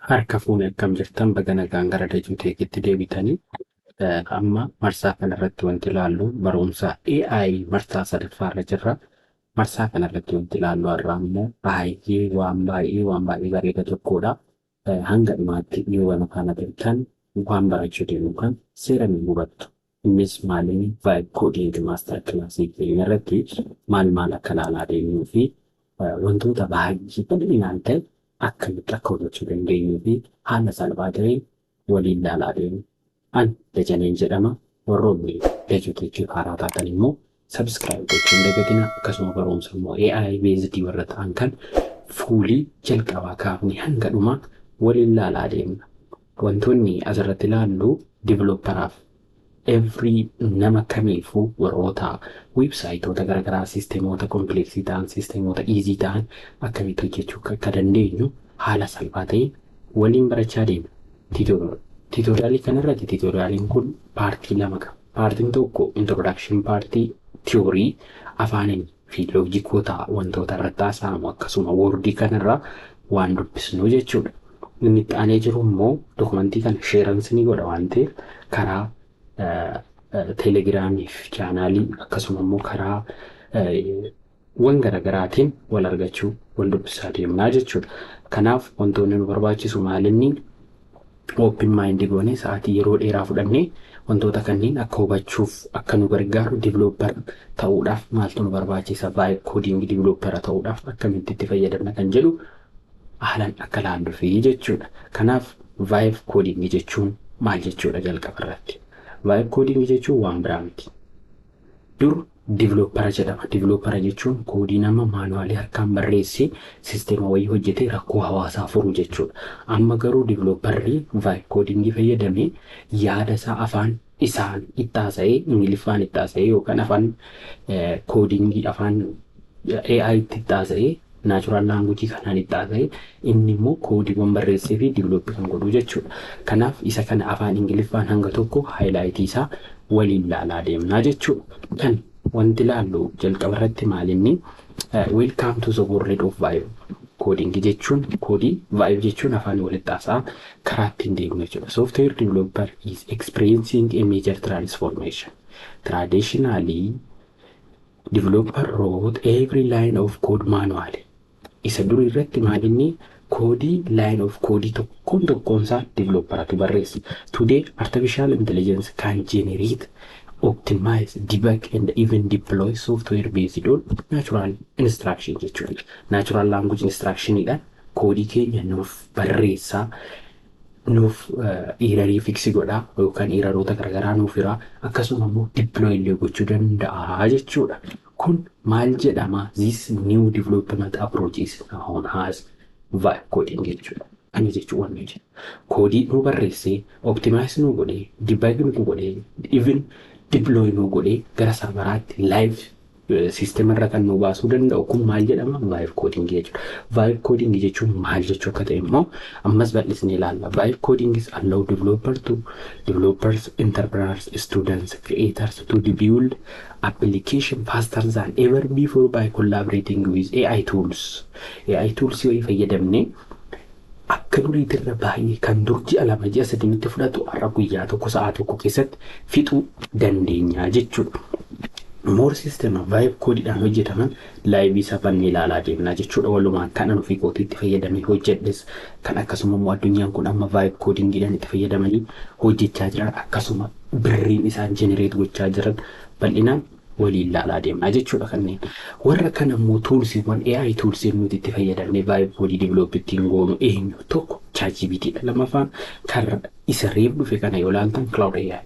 Harka fuunee akkam jirtan baga nagaan gara Dajuuteekitti deebitanii amma marsaa kanarratti wanti ilaallu barumsa AI marsaa sadaffaarra jirra. Marsaa kanarratti wanti ilaallu har'a immoo baay'ee bareeda tokkodha. Hanga dhumaatti yoo kana beektan waan barachuu deemu kan seera ni hubattu. Innis maaliin vibe coding master classii keenya irratti maal akka ilaalaa deemnuu fi wantoota baay'ee bal'inaan ta'e akkamitti akka hubachuu dandeenyuu fi haala salphaa ta'een waliin ilaalaa deemu. An Dajaneen jedhama. Warroonni Dajuuteechiif haaraa taatan immoo subscribe gochuu hin dagatinaa. Akkasuma barumsa immoo AI based warra ta'an kan fuulii jalqabaa kaafnee hanga dhumaa waliin ilaalaa deemna. Wantoonni asirratti ilaallu developeraaf every nama kamiifuu warroota websaayitoota garaagaraa siisteemoota kompleksii ta'an siisteemoota easy ta'an akkamitti hojjechuu akka dandeenyu haala salphaa ta'een waliin barachaa deemna. Tiitoriyaalii kanarratti tiitoriyaaliin kun paartii lama qaba. Paartiin tokko introduction paartii tiyoorii afaaniin fi loojikoota wantoota irratti haasa'amu akkasuma woordii kanarraa waan dubbisnu jechuudha. Inni itti aanee jiru immoo dokumentii kana sheeransinii godha waan ta'eef karaa teelegiraamii fi chaanaalii akkasuma immoo karaa wan garaagaraatiin wal argachuu wal dubbisaa deemnaa jechuudha. Kanaaf wantoonni nu barbaachisu maalinni open mind goone sa'aatii yeroo dheeraa fudhannee wantoota kanneen akka hubachuuf akka nu gargaaru developer ta'uudhaaf maaltu nu barbaachisa vibe coding developer ta'uudhaaf akkamitti itti fayyadamna kan jedhu haalaan akka ilaallu fi jechuudha. Kanaaf vibe coding jechuun maal jechuudha jalqaba irratti? Vibe coding jechuun waan biraa miti. Dur developer jedhama. Developer jechuun koodii nama maanuwaalii harkaan barreessee siisteema wayii hojjetee rakkoo hawaasaa furu jechuudha. Amma garuu developerri vibe coding fayyadamee yaada isaa afaan isaan itti haasa'ee ingiliffaan itti haasa'ee yookaan afaan koodingii afaan AI itti haasa'ee natural language kanaan itti haasa'ee inni immoo koodiiwwan barreessee fi develop kan godhu jechuudha. Kanaaf isa kana afaan ingiliffaan hanga tokko haayilaayitii isaa waliin ilaalaa deemnaa jechuudha. Kan wanti ilaallu jalqaba irratti maalinni welcome to the world of vibe coding jechuun koodii vibe jechuun afaan walitti haasaa karaa ittiin deemnu jechuudha. Software developer is experiencing a major transformation. Traditionally, developer wrote every line of code manually. Isa duri irratti maalinni koodii line of koodii tokkoonsaa developeratu barreessa. Today, artificial intelligence can generate, optimize, debug, and even deploy software based on natural instruction jechuudha. Natural language instruction idhaan koodii keenya nuuf barreessaa, nuuf erarii fiksi godhaa yookaan eraroota garaagaraa nuuf hiraa akkasuma immoo deploy illee gochuu danda'a jechuudha. Kun maal jedhama? This new development approach is known as vibe coding jechuudha. Kana jechuun waan koodii nu barreessee optimize nu godhee debug nu godhee even deploy nu godhee gara sarvaraatti live system irra kan nu baasuu danda'u kun maal jedhama? Vibe coding jechuudha. Vibe coding jechuun maal jechuu akka ta'e immoo ammas bal'isnee ilaalla. Vibe coding is allow developers, entrepreneurs, students, creators to build application faster than ever before by collaborating with AI tools. AI tools yoo fayyadamne akka duriitirra baay'ee kan dur ji'a lama ji'a sadiitti fudhatu har'a guyyaa tokko sa'aa tokko keessatti fixuu dandeenya jechuudha. More system vibe codeedhaan hojjetaman live isa fannee ilaalaa deemnaa jechuudha. Walumaan kan nufi kootiitti fayyadamee hojjedhes kan akkasuma immoo addunyaan kun amma vibe codingidhaan itti fayyadamanii hojjechaa jiran akkasuma birriin isaan generate gochaa jiran bal'inaan waliin ilaalaa deemnaa jechuudha kanneen. Warra kana immoo toolsiiwwan AI toolsii nuti itti fayyadamnee vibe codii develop ittiin goonu eenyu? Tokko ChatGPT dha. Lamaffaan kan isa reef dhufe kana yoo ilaaltan Cloud AI.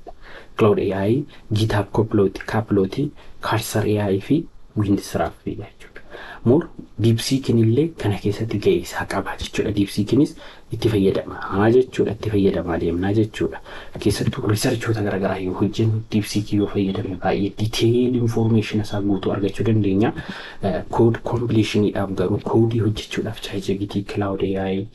Cloud AI, GitHub Copilot, Cursor AI fi Windsurf jechuudha. More DeepSeek illee kana keessatti ga'ee isaa qaba jechuudha. DeepSeeknis itti fayyadamaa jechuudha. Itti fayyadamaa deemnaa jechuudha. Keessattuu riisarchoota garaagaraa yoo hojjennu DeepSeek yoo fayyadamne baay'ee detail information isaa guutuu argachuu dandeenya. Code completionidhaaf garuu koodii hojjechuudhaaf ChatGPT, Cloud AI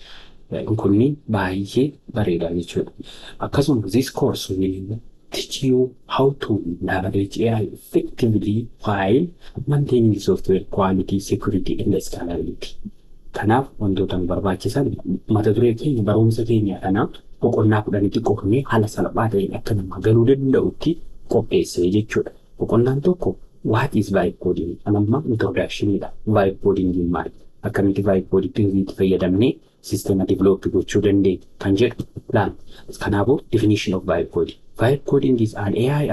kunni baay'ee bareeda jechuudha. Akkasuma this course will teach you how to navigate AI effectively while maintaining software quality, security, and scalability. Kanaaf wantoota nu barbaachisan mata duree keenya barumsa keenya kanaa boqonnaa 10 qofnee haala salphaa ta'een akka nama galuu danda'utti qopheessee jechuudha. Boqonnaan tokko what is vibe coding? Anamma introductionidha. Vibe coding maali? Akkamitti vibe coding itti fayyadamnee sisteema develop gochuu dandeenya kan jedhu laal. Kanaafuu definition of vibe coding. Vibe coding is an AI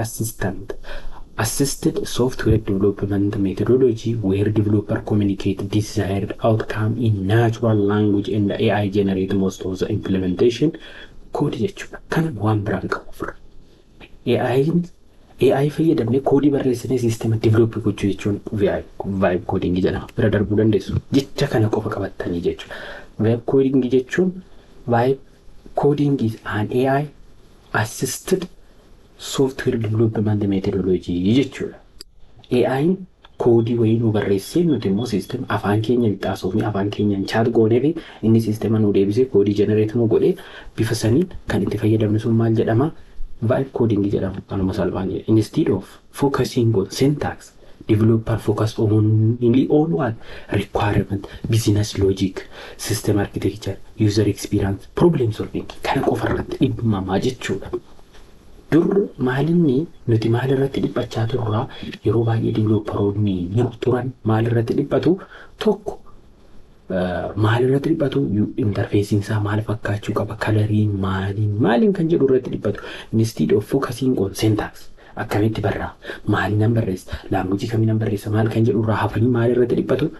assisted software development methodology where developer communicate desired outcome in natural language and the AI generate most of the implementation code jechuudha. Kana waan biraan qabu. AI fayyadamnee koodii barreessinee sisteema develop gochuu jechuun vibe coding jedhama. Bira darbuu dandeessu. Jecha kana qofa qabattanii jechuudha. Vibe coding jechuun vibe coding is an AI assisted software development methodology jechuudha. AI koodii wayii nu barreessee nuti immoo sisteema afaan keenya lixaasuuf afaan keenya chat goonee fi inni sisteema nu deebisee koodii generate nu godhee bifa saniin kan itti fayyadamnu sun maal jedhama? Vibe coding jedhama. Kanuma salphaan jedha. Instead of focusing on syntax, developer focus only on what? Requirement, business logic, system architecture, user experience, problem solving. Kana qofa irratti dhimmamaa jechuudha. Dur maalinni nuti maal irratti dhiphachaa turraa yeroo baay'ee developeroonni turan maal irratti dhiphatu tokko maal irratti dhiphatu interfeesiin isaa maal fakkaachuu qaba kalariin maaliin kan jedhu irratti dhiphatu. Instead of focusing on syntax akkamitti barraa maaliin barreessa language kamiin barreessa maal kan jedhu irraa hafanii maal irratti dhiphatu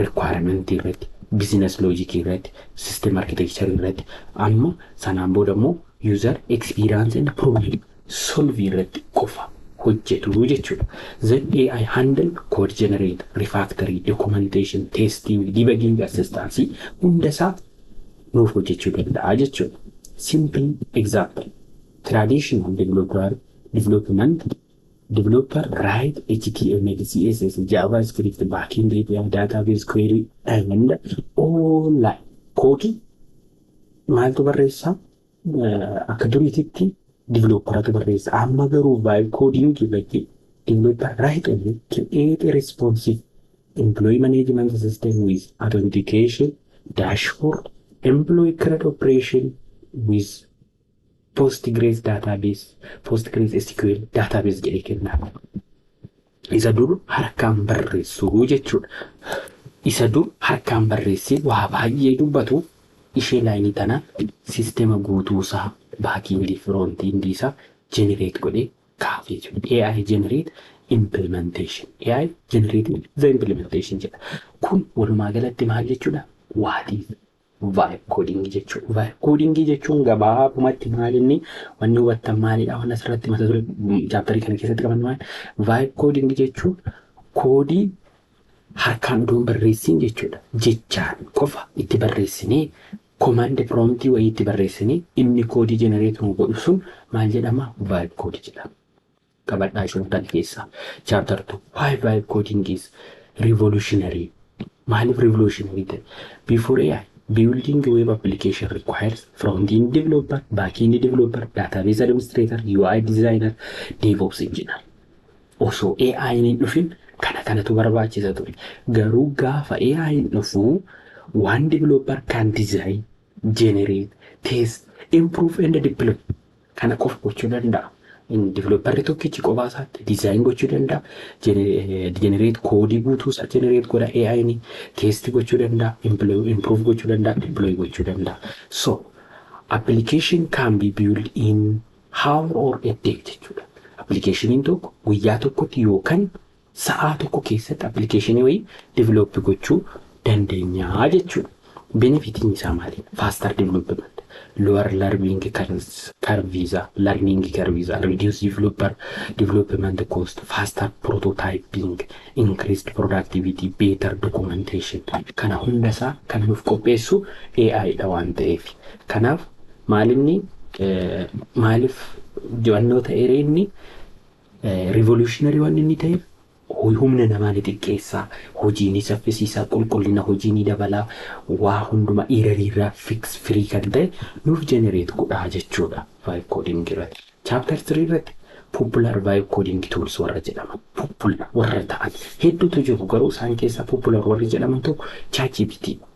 requirement irratti business logic irratti system architecture irratti amma sanaan booda immoo user experience and problem solve irratti qofa hojjetu jechuudha. Then AI handle code generate, refactoring, documentation, testing, debugging, assistance hundasaa nuuf hojjechuu danda'a jechuudha. Simple example. Traditional developer write HTML, CSS, JavaScript, backend API, database query, and online coding maaltu barreessaa? Akka duriititti developeratu barreessa. Amma garuu vibe coding irratti developer write only create a responsive employee management system with authentication, dashboard, employee credit operation with Postgres database, Postgres SQL database jedhee kenna. Isa dur harkaan barreessu jechuudha. Isa dur harkaan barreessee waa baay'ee dubbatu ishee laayinii tana sisteema guutuusaa baakindii frontindii isaa generate godhee kaafee jiru. AI generate implementation. AI generate the implementation jedha. Kun walumaa galatti maal jechuudha? What is vibe coding jechuudha. Vibe coding jechuun gabaabumatti maal inni wanni hubattan maalidha? Waan asirratti mata duree chaaptarii kana keessatti qaban maal? Vibe coding jechuun koodii harkaan odoon barreessin jechuudha. Jechaan qofa itti barreessinee command prompt wayii itti barreessinee inni koodii generate nu godhu sun maal jedhama? Vibe code jedhama. Qabadhaa shuntan keessaa. Chapter 2. Why vibe coding is revolutionary? Maaliif revolutionary ta'e? Before AI, building a web application requires front-end developer, back-end developer, database administrator, UI designer, DevOps engineer. Osoo AI hin dhufin kanatu barbaachisa ture. Garuu gaafa AI hin dhufu one developer can design, generate, test, improve and deploy. Kana qofa gochuu danda'a. Developer tokkichi qofaa isaatti design gochuu danda'a. Generate koodii guutuu isaa generate godha AI ni test gochuu danda'a, improve gochuu danda'a, deploy gochuu danda'a. So application can be built in hour or a day jechuudha. Applicationiin tokko guyyaa tokkotti yookaan sa'aa tokko keessatti applicationi wayii develop gochuu dandeenya jechuudha. Benefitiin isaa maali? Faster development, lower learning curve, reduce development cost, faster prototyping, increased productivity, better documentation. Kana hundasaa kan nuuf qopheessu AI dha waan ta'eef. Kanaaf maaliif jawannoo ta'ee inni revolutionary waan inni ta'eef humna namaa ni xiqqeessaa, hojii ni saffisiisaa, qulqullina hojii ni dabalaa, waa hunduma irraa fix free kan ta'e nuuf generate godhaa jechuudha vibe coding irratti. Chapter 3 irratti popular vibe coding tools warra jedhaman popular warra ta'an hedduutu jiru garuu isaan keessaa popular warri jedhaman tokko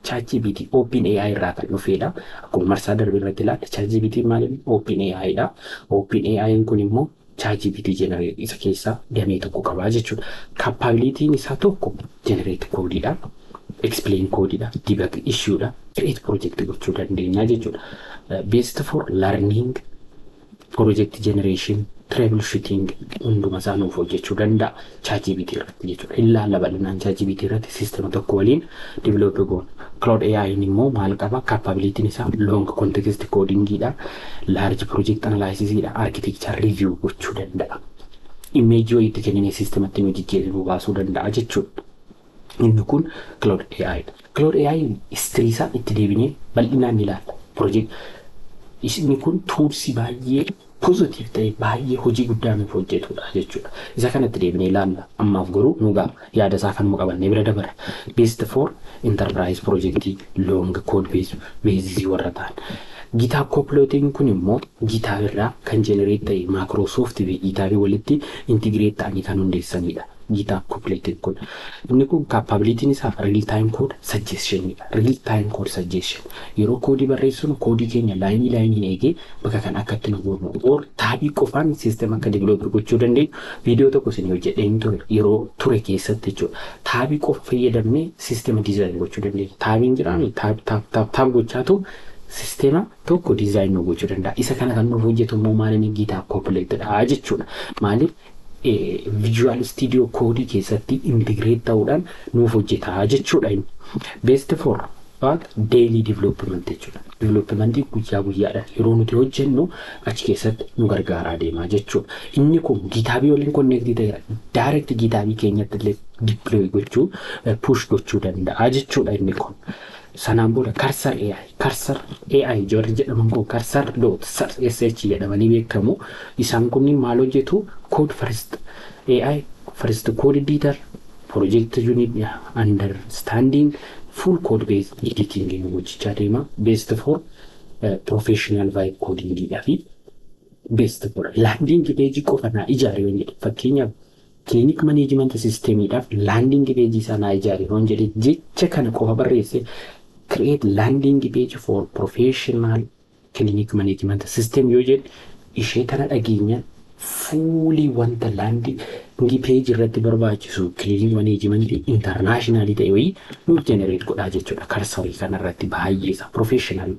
ChatGPT OpenAI irraa kan dhufedha. Akkuma marsaa darbe irratti ilaalle ChatGPT maaliif OpenAI dha. OpenAI kun immoo ChatGPT generate isa keessaa damee tokko qabaa jechuudha. Capability isaa tokko generate code dha. Explain code dha. Debug issue dha. Create project gochuu dandeenya jechuudha. Best for learning, project generation, troubleshooting hunduma isaa nuuf hojjechuu danda'a ChatGPT irratti jechuudha. Ilaalla bal'inaan ChatGPT irratti siistema tokko waliin develop goona. Cloud AI immoo maal qaba? Capability isaa long context coding dha, large project analysis dha, architecture review gochuu danda'a. Image itti kennine siistematti nu jijjiiruu baasuu danda'a jechuudha. Inni kun Cloud AI dha. Cloud AI history isaa itti deebinee bal'inaan ilaalla. Project inni kun tools baay'ee positive ta'e baay'ee hojii guddaa nuuf hojjetudha jechuudha. Isa kanatti deebinee ilaalla. Ammaaf garuu nugaa yaada isaa kan qabannee bira dabarra. Best for enterprise project long code base warra ta'an. GitHub Copilot kun immoo GitHub irraa kan generate ta'e Microsoft fi GitHub walitti integrate ta'anii kan hundeessanidha. GitHub Copilot kun inni kun capability isaa real time code suggestion dha. Real time code suggestion yeroo koodii barreessinu koodii keenya laayinii eegee bakka kan akkatti nu goonu or taabii qofaan system akka develop gochuu dandeenyu viidiyoo tokko isin hojjedheen ture yeroo ture keessatti jechuudha. Taabii qofa fayyadamnee system design gochuu dandeenya. Taabiin jiraan taab gochaatu sistema tokko design nu gochuu danda'a. Isa kana kan nuuf hojjetu immoo maaliin GitHub Copilot dha jechuudha. Maaliif Visual Studio Code keessatti integrate ta'uudhaan nuuf hojjeta jechuudha. Best for daily development jechuudha. Development guyyaadhaan yeroo nuti hojjennu achi keessatti nu gargaaraa deemaa jechuudha. Inni kun GitHub waliin connect ta'eera. Direct GitHub keenyatti illee deploy gochuu push gochuu danda'a jechuudha inni kun. Sanaan booda Cursor AI jorri jedhaman kun cursor.sh jedhamanii beekamu. Isaan kunniin maal hojjetu? Code first AI first code editor, project unit understanding, full code based editing hojjechaa deema. Best for professional vibe coding fi best for landing page qofa naa ijaaree jedhe. Fakkeenyaaf clinic management system dhaaf landing page isaa naa ijaaree hoon jedhe jecha kana qofa barreesse. Create landing page for professional clinic management system yoo jedhe ishee tana dhageenya fully wanta landing page irratti barbaachisu clinic management international ta'e wayii nuuf generate godhaa jechuudha. Cursorii kana irratti baay'ee isa professional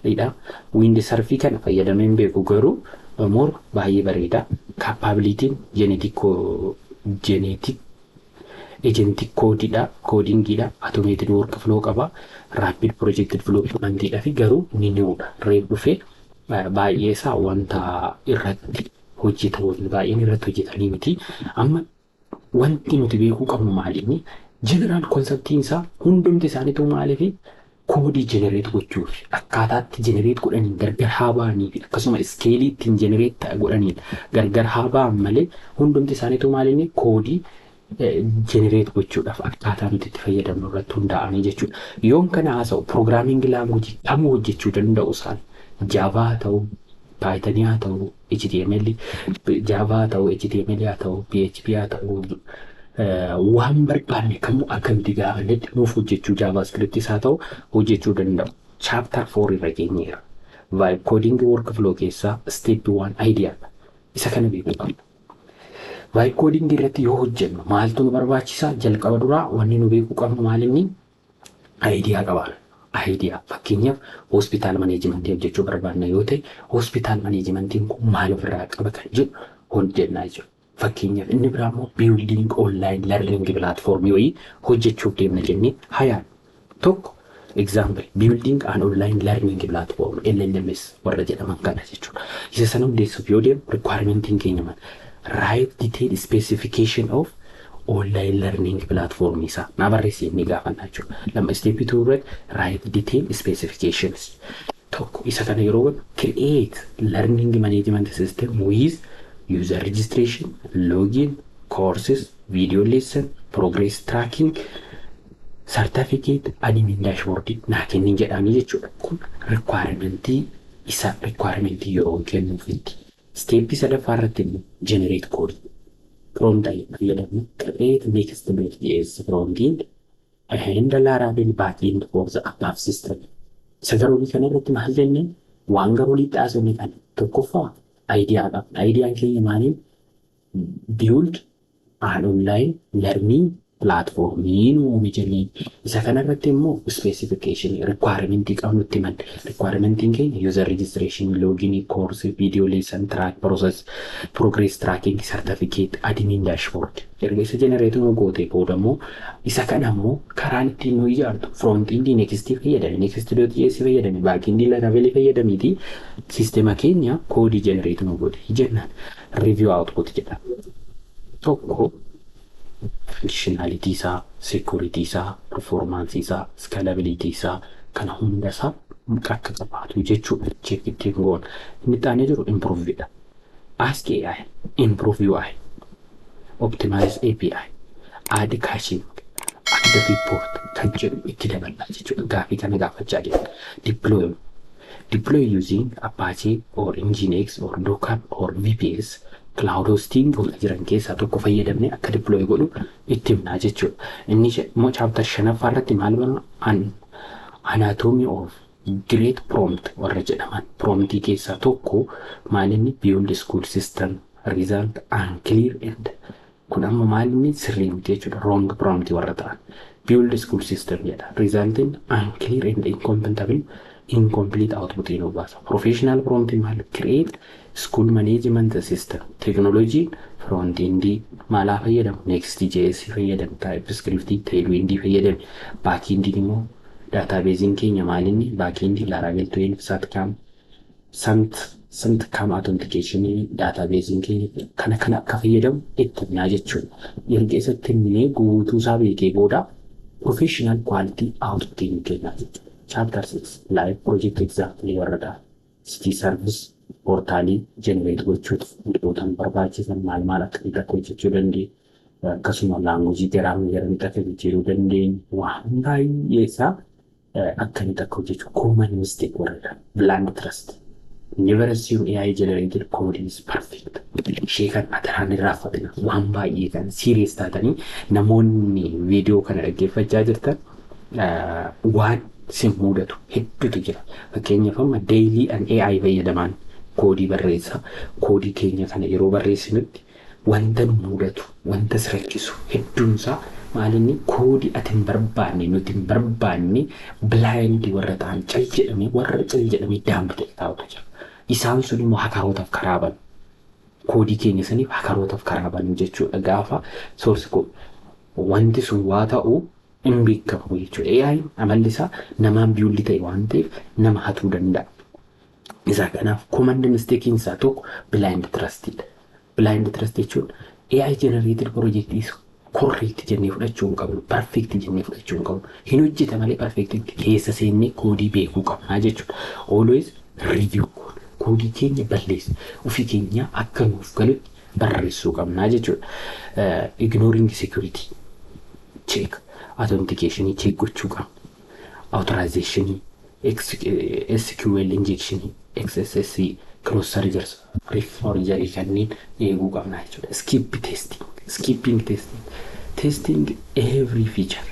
dha. Windsurf kana fayyadameen beeku garuu more baay'ee bareeda. Capability genetic agentic code dha, coding dha, automated workflow qaba, rapid project development dha fi garuu ni nuudha. Reef dhufee baay'ee isaa wanta irratti hojjetamu baay'een irratti hojjetanii miti. Amma wanti nuti beekuu qabnu maaliini? General conceptiin isaa hundumti isaaniitu maaliifi koodii generate gochuuf akkaataatti generate godhaniin gargar haa ba'anii fi akkasuma iskeelii ittiin generate godhaniin gargar haa ba'an malee hundumti isaaniitu maaliini? Koodii generate gochuudhaaf akkaataa nuti itti fayyadamnu irratti hundaa'anii jechuudha. Yoon kana haasa'u programming language kamuu hojjechuu danda'u isaan Java ta'u, Python haa ta'u, HTML, Java ta'u, HTML haa ta'u, PHP haa ta'u, waan barbaanne kamuu akkamitti gaafannetti nuuf hojjechuu JavaScript haa ta'u hojjechuu danda'u. Chapter 4 irra geenyeera. Vibe coding workflow keessaa step 1 idea isa kana beekuu qabna. Vibe coding irratti yoo hojjennu maaltu nu barbaachisaa? Jalqaba duraa wanni nu beekuu qabnu maalinni idea qabaana. Idea fakkeenyaaf hospital management hojjechuu barbaanna yoo ta'e hospital management kun maal ofirraa qaba kan jedhu hojjennaa jechuudha. Fakkeenyaaf inni biraa immoo building online learning platform yoo hojjechuuf deemna jennee hayaan tokko example building an online learning platform LLMs warra jedhaman kana jechuudha. Isa sana hundeessuuf yoo deemu requirementiin keenya maal? Write detailed specification of online learning platform isa na barreessee ni gaafanna jechuudha. Lama step 2 irratti write detailed specifications. Tokko isa kana yeroo create learning management system with user registration, login, courses, video lesson, progress tracking, certificate, admin dashboard naa kennin jedhanii jechuudha. Kun requirementii isa requirementii yeroo kennuufitti. Steepii sadaffaa irratti immoo generate code prompt fayyadamnu create next JS prompting and Laravel backend for the above system. Sagaruu kanarratti maal jennee waan garuu liixaasonni kan tokkoffaa idea keenya maaliin build an online learning platform uumuu jennee isa kanarratti immoo specification requirement qabnutti man requirement keenya user registration login course video lesson track process progress tracking certificate admin dashboard erga isa generate nu goote boodammoo isa kanammoo karaan ittiin nu ijaartu front end next fayyadame next.js fayyadame back end Laravel fayyadamiti sistema keenya code generate nu goote jennaan review output jedha tokko functionality isaa, security isaa, performance isaa, scalability isaa kana hunda isaa akka qabaatu jechuudha check ittiin goon. Inni taanee jiru improve dha. Ask AI, improve UI, optimize API, add caching, add report kan jedhu itti dabalaa jechuudha. Gaafii kana gaafachaa jira. Deploy using Apache or Nginx or Docker or VPS cloud hosting gola jiran keessaa tokko fayyadamne akka deploy godhu itti himnaa jechuudha. Inni immoo chapter 5ffaa irratti maal barna anatomy of great prompt warra jedhaman promptii keessaa tokko maalinni build school system result unclear and kun amma maalinni sirrii miti jechuudha wrong prompt warra ta'an build school system jedha result unclear and incomplete output in Obasa. Professional prompt mal create school management system technology front end mala fayyadam next.js fayyadam TypeScript Tailwind fayyadam back end immoo database keenya maalinni back end Laravel 12 SANT-CAM authentication database keenya kana akka fayyadam itti naa jechuudha. Yeroo keessatti inni guutuu isaa beekee booda professional quality output in kenna jechuudha. Chapter 6 live project exactly warada city service portali generate gochuuf wantoota barbaachisan maal akka itti hojjechuu dandeenyu akkasuma language garaam yeroo itti hojjechuu dandeenyu waan baay'eesaa akka itti hojjechuu common mistake warada blind trust never assume AI generated code is perfect. Sheekan ataraan irraafatina waan baay'ee kan serious taatanii namoonni video kana dhaggeeffachaa jirtan waan simmuudatu hedduutu jira. Fakkeenyaaf amma daily and AI fayyadamaan koodii barreessa. Koodii keenya kana yeroo barreessinutti wanta mudatu, wanta sirrachisu hedduunsaa maalinni koodii ati hin barbaanne nuti hin barbaanne blind warra ta'an cal jedhamee daambite taa'utu jira. Isaan sun immoo hakarootaaf karaaban. Koodii keenya saniif hakarootaaf karaaban jechuudha gaafa source code. Wanti sun waa ta'u in beekamu jechuudha. AI amalli isaa namaan biyulli ta'e waan ta'eef nama hatuu danda'a. Isa kanaaf command mistake isaa tokko blind trust. Blind trust jechuun AI generated project is correct jennee fudhachuu hin qabnu, perfect jennee fudhachuu hin qabnu. Hin hojjeta malee perfect keessa seennee koodii beekuu qabna jechuudha. Always review koodii keenya balleessa. Ofii keenya akka nuuf galutti barreessuu qabna jechuudha. Ignoring security check. Authentication check gochuu qabna. Authorization, SQL injection, XSS, cross servers, forgery kanneen eeguu qabna jechuudha. Skipping testing. Testing every feature.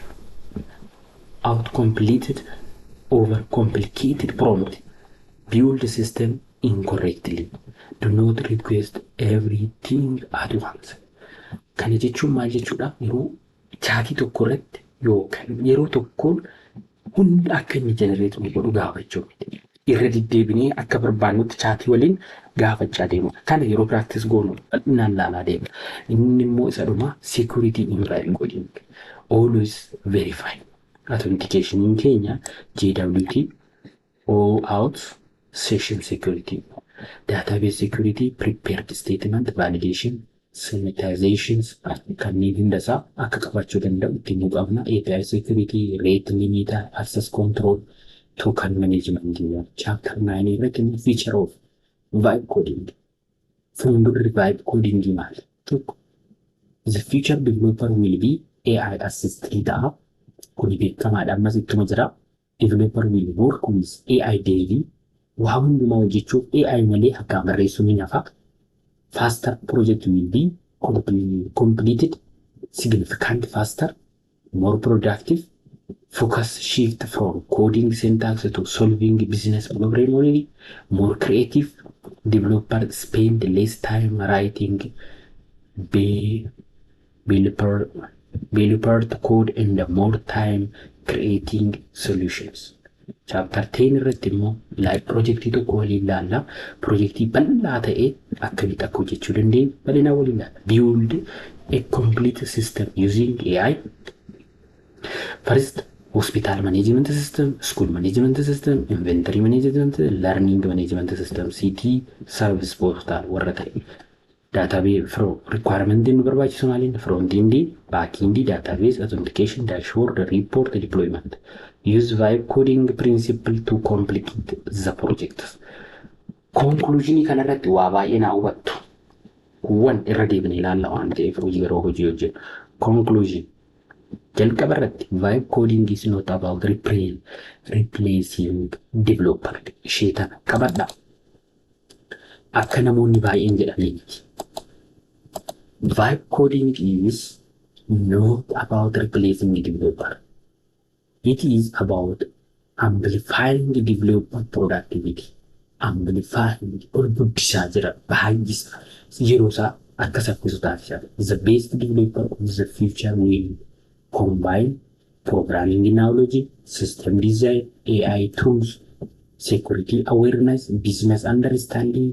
Outcompleted, overcomplicated prompt. Build the system incorrectly. Do not request everything at once. Kana jechuun maal jechuudha? Yeroo chaatii tokko irratti yookaan yeroo tokkoon hunda akka inni generate godhu gaafachuu miti. Irra deddeebinee akka barbaannutti chaatii waliin gaafachaa deemu. Kana yeroo practice goonu naan laalaa deema. Inni immoo isa dhuma security in live coding. Always verify. Authentication keenya JWT OAuth session security. Database security prepared statement validation sanitizations kanneen hundasaa akka qabachuu danda'u ittiin qabna. API security, rate limiter, access control, token management. Chapter 9 irratti feature of vibe coding. Fuuldurri vibe coding maal? Tokko the future developer will be AI assisted ta'a. Kuni beekamaadha ammas ittuma jira. Developer will work with AI daily. Waa hundumaa hojjechuuf AI malee akka barreessuu ni nafa. faster project will be completed significantly faster, more productive, focus shift from coding syntax to solving business problem only, more creative, developer spend less time writing developer code and more time creating solutions. Chapter 10 irratti immoo projektii tokko waliin ilaalla. Projektii bal'aa ta'e akkamitti akka hojjechuu dandeenyu bal'inaa waliin ilaalla. Build a complete system using AI. First, hospital management system, school management system, inventory management, learning management system, CT service portal warra ta'e. Database from requirement in barbaachisu maaliin front end, back end, database, authentication, dashboard, report, deployment. Use vibe coding principle to complete the project. Conclusion kanarratti waa baay'ee na hubattu. Kuwwan irra deebinee ilaalla waan ta'eef hojii garoo hojii hojjennu. Conclusion. Jalqaba irratti vibe coding is not about replacing developer. Ishee tana qabadha. Akka namoonni baay'een jedhaniiti. Vibe coding is not about replacing the developer. It is about amplifying the developer productivity. Amplifying or guddisaa jira baay'isa yeroo isaa akka saffisu taasisaa. The best developer of the future will combine programming knowledge, system design, AI tools, security awareness, business understanding.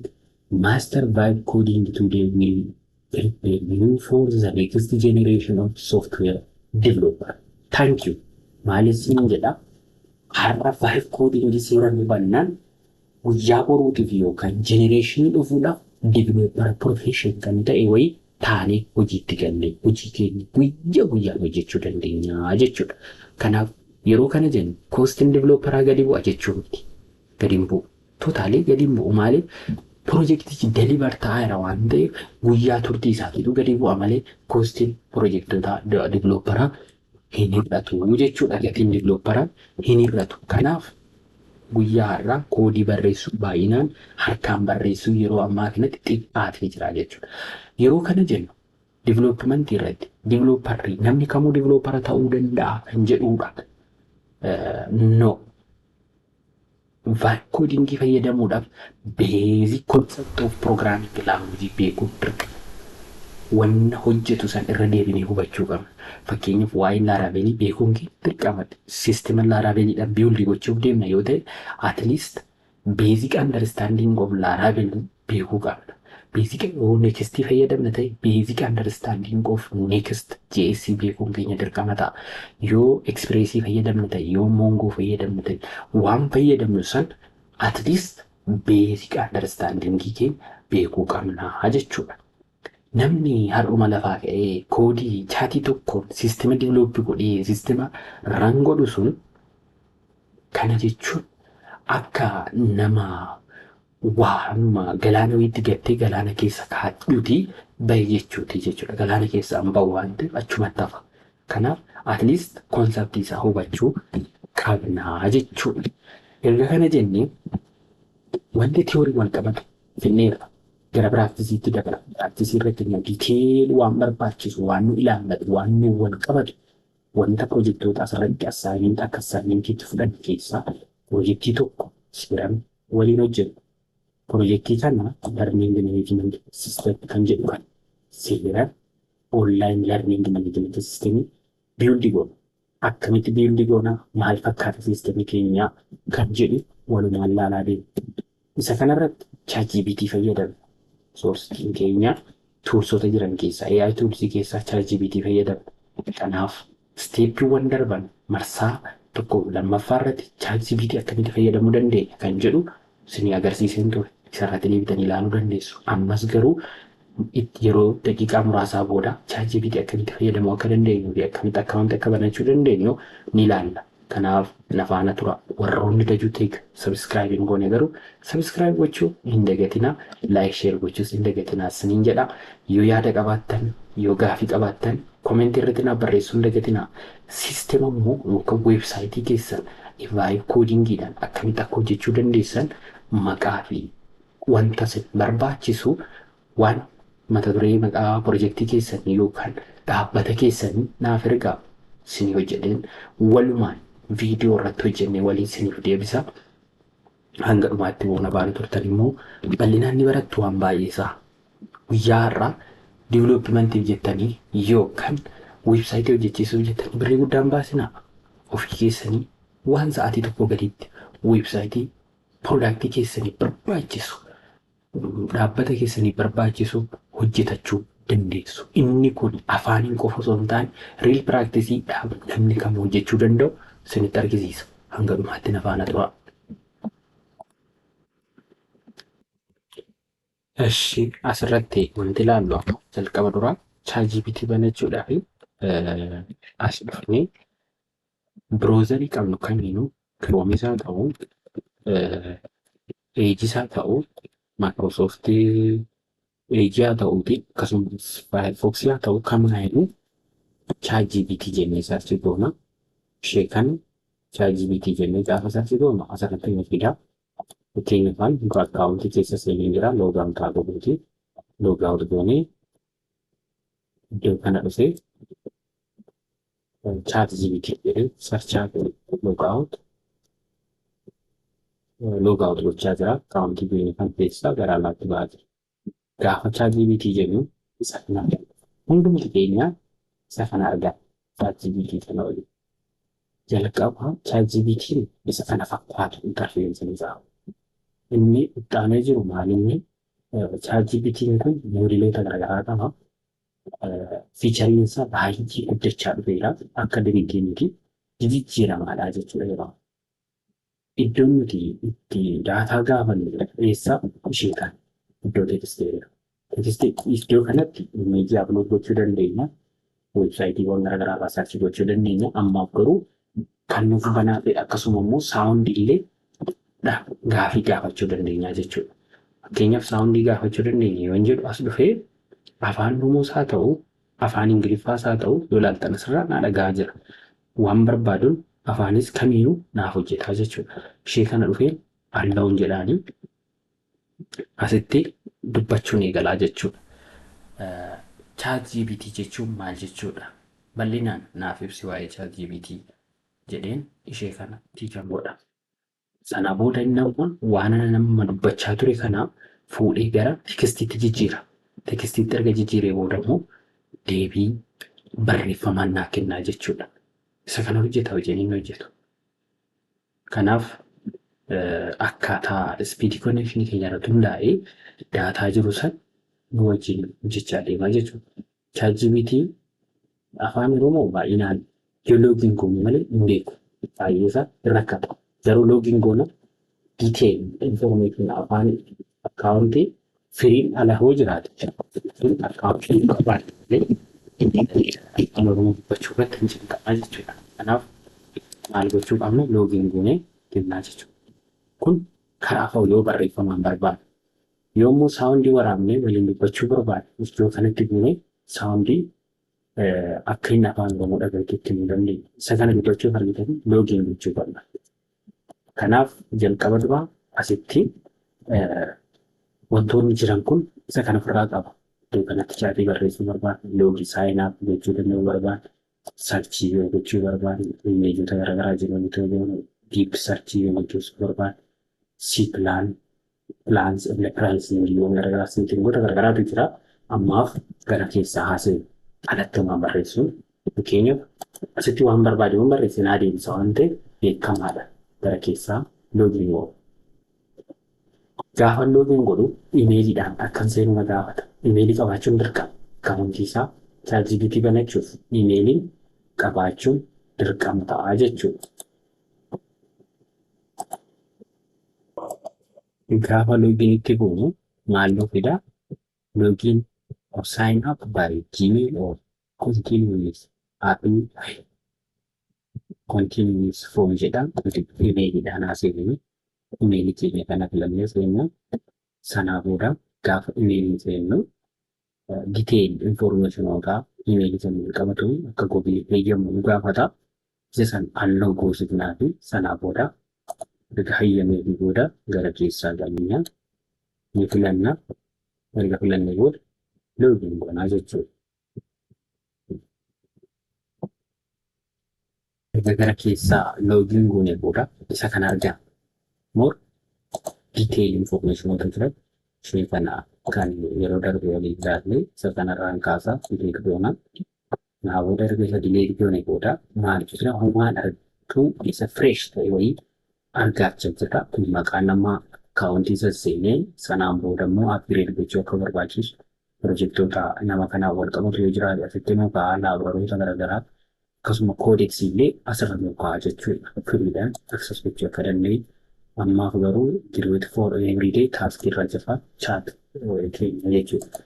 Master vibe coding today will prepare you for the next generation of software developer. Thank you. Maaliin jedha har'a vibe coding seeraan hubannaan guyyaa boruutiif yookaan generation dhufuudhaaf developer profession kan ta'e wayii taanee hojiitti gallee hojii keenya guyyaa hojjechuu dandeenya jechuudha. Kanaaf yeroo kana jennu costing developeraa gadi bu'a jechuu miti. Gadi hin bu'u. Totaalee gadi hin bu'u maaliif projektichi deliver ta'eera waan ta'eef guyyaa turtii isaatiitu gadi bu'a malee costing projektoota developeraa hin hir'atu jechuudha. Gatiin developeraa hin hir'atu. Kanaaf guyyaa har'aa koodii barreessuu baay'inaan harkaan barreessuu yeroo ammaa kanatti xiqqaatee jira jechuudha. Yeroo kana jennu development irratti developerri namni kamuu developera ta'uu danda'a kan jedhudha. No. Vibe coding fayyadamuudhaaf basic concept of programming language beekuu dirqama. Wanna hojjetu san irra deebinee hubachuu qabna. Fakkeenyaaf waa'ee Laravelii beekuun dirqama. Sisteema Laravelidhaan build gochuuf deemna yoo ta'e at least basic understanding of Laravel beekuu qabna. Basic next fayyadamna ta'e basic understanding of Next.js beekuun keenya dirqama ta'a. Yoo Express fayyadamna ta'e yoo Mongo fayyadamna ta'e waan fayyadamnu san at least basic understanding keenya beekuu qabna jechuudha. Namni har'uma lafaa ka'ee koodii chaatii tokkoon sisteema developii godhee sisteema run godhu sun kana jechuun akka nama waanuma galaana wayiitti gattee galaana keessa kaa'uutii bahe jechuudha. Galaana keessa hin bahu waan ta'eef achumatti hafa. Kanaaf at least konseptii isaa hubachuu qabnaa jechuudha. Erga kana jennee wanti tiyoorii wal qabatu finneerra. Gara practiceetti dabala. Practice irratti immoo detail waan barbaachisu waan nu ilaallatu waan nu wal qabatu wanta projektoota asirratti assignment akka assignmentiitti fudhanne keessaa projektii tokko seeraan waliin hojjennu. Projektii kana learning management system kan jedhu kan seeraan online learning management system build goona. Akkamitti build goona maal fakkaata sistemii keenyaa kan jedhu walumaan ilaalaa deemu. Isa kanarratti ChatGPT fayyadamu. Source keenya toolsota jiran keessaa AI toolsii keessaa ChatGPT fayyadamu. Kanaaf steepiiwwan darban marsaa tokko lammaffaa irratti ChatGPT akkamitti fayyadamuu dandeenya kan jedhu isin agarsiiseen ture. Isarratti deebitanii ilaaluu dandeessu. Ammas garuu yeroo daqiiqaa muraasaa booda ChatGPT akkamitti fayyadamuu akka dandeenyu fi akkamitti akka wanta akka banachuu dandeenyu ni ilaalla. Kanaaf nafaana tura warroonni dajuu ta'e subscribe hin goone garuu subscribe gochuu hin dagatinaa, like share gochuus hin dagatinaa siniin jedha. Yoo yaada qabaattan yoo gaafii qabaattan comment irratti na barreessuu hin dagatinaa. Sisteema immoo yookaan weebsaayitii keessan vibe codingiidhaan akkamitti akka hojjechuu dandeessan maqaa fi wanta barbaachisu waan mata duree maqaa piroojeektii keessanii yookaan dhaabbata keessanii naaf ergaa isinii hojjedheen walumaan viidiyoo irratti hojjennee waliin isiniif deebisa. Hanga dhumaatti boona baanu turtan immoo bal'inaan ni barattu waan baay'eesaa. Guyyaa har'aa diivilooppimentiif jettanii yookaan weebsaayitii hojjechiisuuf jettanii birrii guddaan baasinaa ofii keessanii waan sa'aatii tokko gaditti weebsaayitii piroodaaktii keessanii barbaachisu dhaabbata keessanii barbaachisu hojjetachuu dandeessu. Inni kun afaaniin qofa osoo hin taane riil piraaktisii namni kam hojjechuu danda'u isinitti argisiisa. Hanga dhumaatti na faana tura. Eshi asirratti wanti ilaallu amma jalqaba duraa ChatGPT banachuudhaaf as dhufnee biroozarii qabnu kamiinuu kiroomisaa ta'uu eejisaa ta'uu maayikiroosooftii eejiyaa ta'uuti akkasumas faayirfooksii haa ta'uu kamiinuu ChatGPT jennee sarchi goona. Ishee kan ChatGPT jennee gaafa sarchi goona asirratti nu fidaa. Fakkeenyaaf akkaawuntii keessa seenee jira loogaan kaa'uuti. Loogaa goonee iddoo kana dhufee ChatGPT jedhee sarchaa loogaawut gochaa jira. Akkaawuntii biyya kan keessaa gara alaatti ba'aa jira. Gaafa ChatGPT jennu isa kana hundumti keenya isa kana argaa ChatGPT kana waliin. Jalqaba ChatGPT isa kana fakkaatu interfeerensii isaa. Inni ittaanee jiru maalinni ChatGPT'n kun moodiloota garaagaraa qaba. Fiichariin isaa baay'ee guddachaa dhufeera. Akka dinagdeenii jijjiiramaadha jechuudha yeroo. Iddoon nuti itti daataa gaafannu eessa ishee kana iddoo teekstiidha. Iddoo kanatti imeejii aplood gochuu dandeenya. Weebsaayitiiwwan garaagaraa baasaachii gochuu dandeenya. Ammaaf garuu kan nuuf banaa ta'e akkasuma immoo saawundii illee gaafii gaafachuu dandeenya jechuudha. Fakkeenyaaf saawundii gaafachuu dandeenya yoo jedhu as dhufee afaan Oromoos haa ta'u afaan Ingiliffaas haa ta'u yoo ilaaltan asirraa na dhagahaa jira. Waan barbaaduun afaanis kamiinuu naaf hojjetaa jechuudha. Ishee kana dhufee alla'uun jedhaanii asitti dubbachuun eegalaa jechuudha. ChatGPT jechuun maal jechuudha? Bal'inaan naaf ibsi waa'ee ChatGPT jedheen ishee kana tiikan godha. Sana booda inni kun waan nama dubbachaa ture kana fuudhee gara teekstiitti jijjiira. Teekstiitti erga jijjiiree booda immoo deebii barreeffamaan naa kennaa jechuudha. Isa kana hojjeta hojii inni hojjetu. Kanaaf akkaataa ispiidii konekshinii keenya irratti hundaa'ee daataa jiru san nu wajjin hojjechaa deemaa jechuudha. ChatGPT afaan Oromoo baay'inaan yoo loogiin goone malee hin beeku. Baay'ee isaa rakkata. Garuu loogiin goona diiteel information afaan akkaawuntii firiin ala hoo jiraate akkaawuntii qabaate malee afaan Oromoo dubbachuu irratti hin cinqamaa jechuudha. Kanaaf maal gochuu qabna loogiin goonee kennaa jechuudha. Kun karaa fa'u yoo barreeffamaan barbaadu. Yommuu saawundii waraabnee waliin dubbachuu barbaadu iddoo kanatti goonee saawundii akka inni afaan Oromoo dhaggeeffachuu hin dandeenye. Isa kana dubbachuuf argitanii loogiin gochuu qabna. Kanaaf jalqaba duraa asitti wantoonni jiran kun isa kana ofirraa qaba. Iddoo kanatti chaatii barreessuu barbaadu, loogii saayinaaf gochuu danda'uu barbaadu, sarchii yoo gochuu barbaadu, imeejota garaagaraa jiran diip sarchii yoo gochuu barbaadu, siipilaan, piraayisiingiiwwan garaagaraa siitingoota garaagaraatu jira. Ammaaf gara keessaa haasa'e alattumaan barreessuun fakkeenyaaf asitti waan barbaade barreessinaa deemsa waan ta'eef beekamaadha. Gara keessaa loogiin godhu. Gaafa loogiin godhu imeeliidhaan akkan seenu na gaafata. Imeelii qabaachuun dirqama. Akkaawuntii isaa ChatGPT banachuuf imeeliin qabaachuun dirqama ta'a jechuudha. Gaafa loogiin itti goonu maal nu fidaa? Loogiin or sign up by Gmail or continuous continuous form jedhama. Imeeliidhaan haasa'e imeelii keenya kana filannee seenna. Sanaa booda gaafa imeelii seennu detail informationootaa imeelii sana qabatu akka gobii eeyyamu nu gaafata. Isa san halluu goosifnaa fi sanaa booda erga hayyamee booda gara keessaa galmina ni filanna. erga filannee booda loogiin goonaa jechuudha. Erga gara keessaa loogiin goonee booda isa kana argaa more detail information wanta jiran ishee kana kan yeroo darbe waliin ilaalle isa kanarraan kaasaa dileet goonaa. Naa booda erga isa dileet goonee booda maal jira waan argatu isa fresh ta'e wayii argaachaa jirra. Kun maqaan namaa akaawuntii sasseennee sanaan booda immoo upgrade gochuu akka barbaachisu pirojektoota nama kanaan wal qabatu yoo jiraate asitti immoo ka'aa laaboraroota garaagaraa akkasuma koodeksii illee asirra nu kaa'aa jechuudha. Firiidhaan access gochuu akka dandeenyu ammaaf garuu dirwet for everyday task irra jirra chat keenya jechuudha.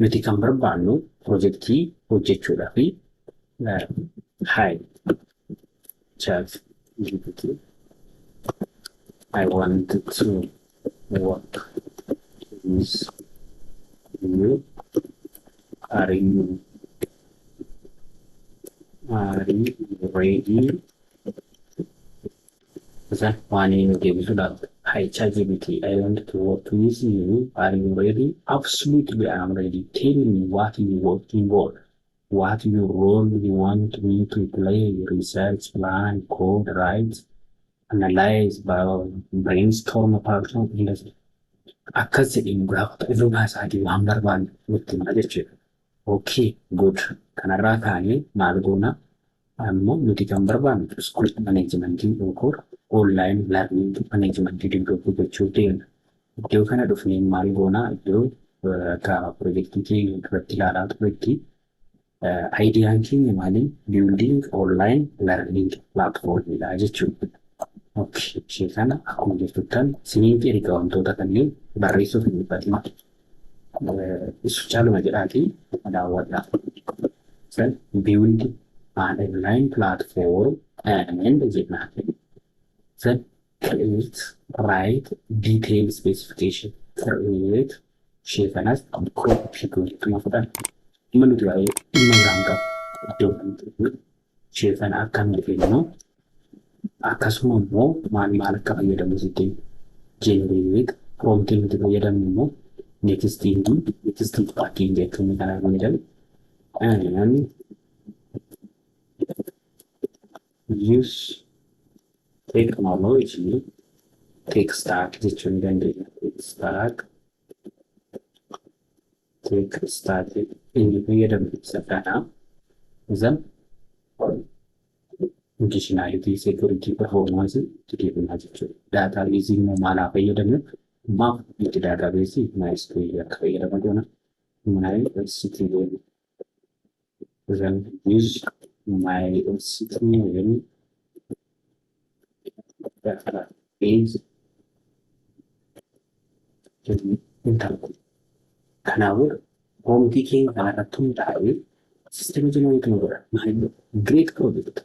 Nuti kan barbaannu pirojektii hojjechuudhaa fi hi chat GPT I want to work with you. Are you ready? That one in gives that. Hi ChatGPT, I want to work with you. Are you ready? Absolutely, I am ready. Tell me what you working for. What your role you want me to play? Research, plan, code, write, analyze, brainstorm apart from industry. Akkas jedheen gaafata ifumaa isaatii waan barbaanne nutti hima jechuudha. Okay, good. Kanarraa kaanee maal goona? Ammoo nuti kan barbaannu school managementii yookaan online learning managementii develop gochuu deemna. Iddoo kana dhufnee maal goona? Iddoo akka pirojektii keenya irratti ilaalaa turetti aayidiyaan keenya maaliin building online learning platformidha jechuudha. Okay, ishee kana akkuma jettutan siniif erga wantoota kanneen barreessuuf hin dhiphatina. Isu caaluma jedhaatii daawwadha. Then build an online platform and jennaan. Then create, write detailed specification. Create ishee kanas copy gootuma fudhan. Dhimma nuti waa'ee dhimma biraan qabu iddoo kanatti ishee kana akkam dhufeenyu akkasuma immoo maal akka fayyadamu sitti generate prompting nuti fayyadamnu immoo next packing jechuun kan fayyadamu and use technology tech stack jechuun dandeenya. Tech stack inni fayyadamu isa kana zan functionality security performance jedhama jechuudha. Database immoo maal fayyadamu? Maaf itti database MySQL akka fayyadamu goona. MySQL then use MySQL database kanaafuu hoomtii keenya kanarratti hundaa'ee sisteema jenootu nu godha. Great project.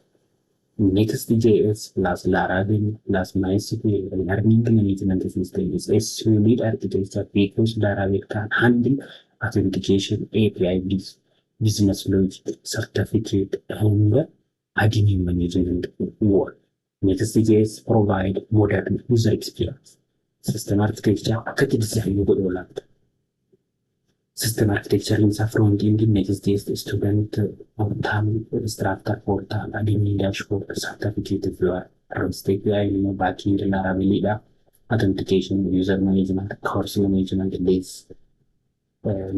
Next.js plus Laravel plus MySQL learning management system is a solid architecture because Laravel can handle authentication, API, business logic, certificate, and admin management work. Next.js provide modern user experience. System architecture akkatti design godhuu laata. System architecture in front end Next.js student portal, instructor portal, admin dashboard, certificate viewer, REST API, backend Laravel, authentication, user management, course management,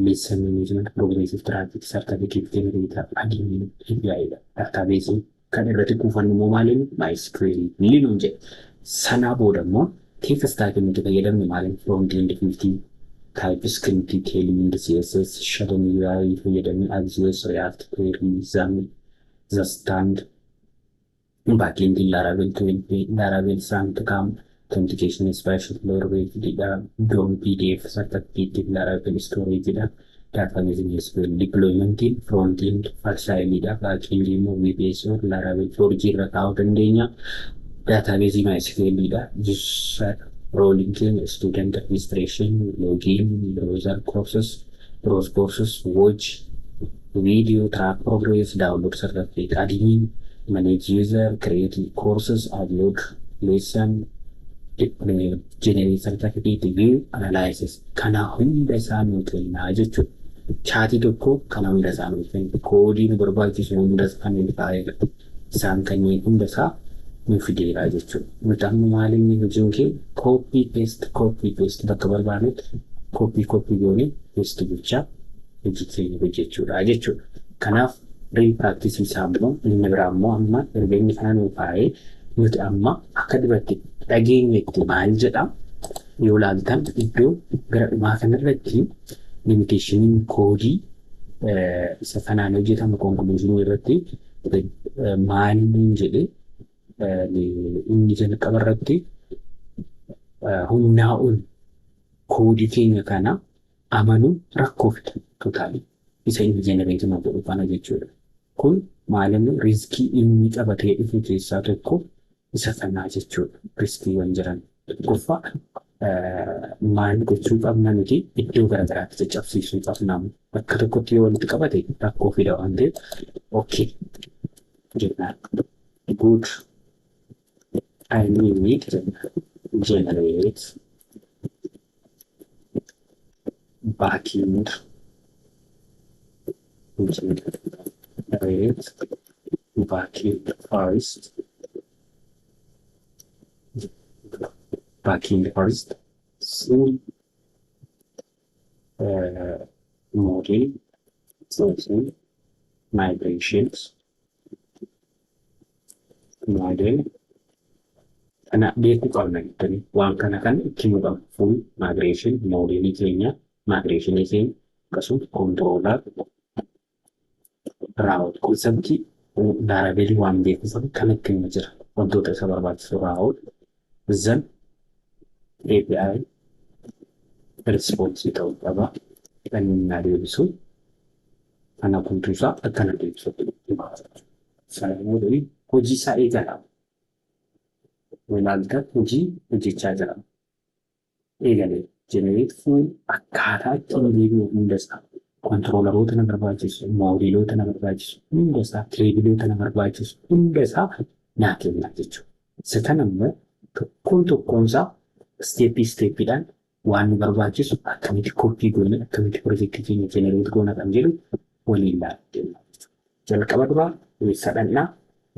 lesson management, progressive traffic, certificate generator, admin API, database kan irratti kuufannu maaliin MySQL linuun jedhe. Sanaa booda immoo tech stack nuti fayyadamnu maaliin front end 15 TypeScript, Tailwind, CSS, Shadow UI, fayyadamni Axios, React, Query, XAML, Zastand, backend Laravel 20, Laravel Sanctum, authentication special storage, DOM PDF, certificate Laravel storage, database SQL deployment, front end, file backend VPS or Laravel 4G account dandeenya, database MySQL user rolling student administration, login, browser courses, watch, video, track progress, download certificate, admin, manage user, create courses, upload lesson, jenereetar ta'ee analaayisis kana hunda isaa nuu kennaa jechuudha. Chaatii tokko kana hunda isaa nuu kenna. Koodii nu barbaachisu hunda isaa nuu kaa'eera. Isaan kanneen hunda isaa nu fideera jechuudha. Nuti amma maalinni hojiin keenya copy paste bakka barbaadutti copy goonee paste gochaa hojii keenya hojjechuudha jechuudha. Kanaaf practice isaa immoo inni biraa immoo amma erga inni kana nuu kaa'ee nuti amma akka duratti dhageenyetti maal jedhaa yoo ilaaltan iddoo gara dhumaa kanarratti limiteeshiniin koodii isa kanaan hojjetamu konkuluuzinii irratti maal jedhee inni jalqaba irratti humnaa ol koodii keenya kana amanuun rakkoo fida totaalii isa inni jenereetii godhu kana jechuudha. Kun maalinni riiskii inni qabatee dhufu keessaa tokko isa kanaa jechuudha. Riskiiwwan jiran qofa maal gochuu qabna nuti iddoo garaagaraatti caccabsiisuu qabna. Bakka tokkotti yoo walitti qabate rakkoo fida waan ta'eef okay jennaan. Good. I need generate backend generate backend first full model sourcing migrations model kana beekuu qabna jettanii waan kana kan itti nu qabu full migration modelii keenya migration keenya akkasumas controller raawwatu konseptii daarabeelii waan beekuuf kan ittiin jira wantoota isa barbaachisu raawwatu zan API response ta'uu qaba kan inni adeemsisu kana kuntuusaa akkana adeemsisu sanammoo hojii isaa eegala walaalta hojii hojjechaa jira eegale generate full akkaataa ittiin beeknu hundasaa kontroolaroota na barbaachisu moodeloota na barbaachisu hundasaa kireediloota na barbaachisu hundasaa naa kenna jechuudha. Isa kana immoo tokkoon steeppiidhaan waan nu barbaachisu akkamitti koppii goone akkamitti piroojeektii keenya jenereet goona kan jedhu waliin ilaalaa. Jalqaba duraa sadhannaa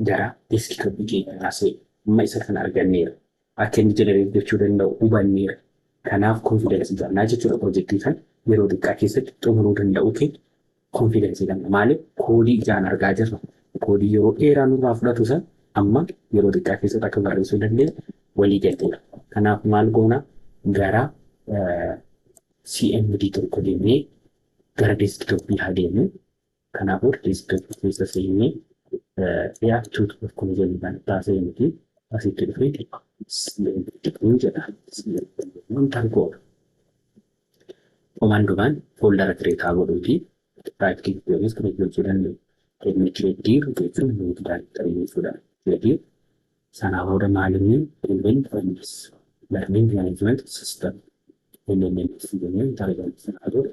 gara deeskitooppii keenya raasee amma isa kana arganneera. Akka inni jenereet gochuu danda'u hubanneera. Kanaaf konfiidensii qabnaa jechuudha piroojeektii kan yeroo xiqqaa keessatti xumuruu danda'u keenya konfiidensii qabna. Maaliif koodii ijaan argaa jirra. Koodii yeroo dheeraa nurraa fudhatu san amma yeroo xiqqaa keessatti akka barreessuu dandeenya walii galteera. Kanaaf maal goona gara CMD tokko deemnee gara deeskitooppii haa deemnu. Kanaafuu deeskitooppii keessa seenee dhiyaachuu akkuma jennu kan taasise miti asitti dhufee dhiquu jedha. Targoodha. Komandomaan fooldara kireetaa godhuuti raayit kilikoonis kan hojjechuu danda'u. Administreetiif jechuun nuti daayitari jechuudha. Jedhee sanaa booda maalinni invent learning management system LMS jedhamee targaan sanaa booda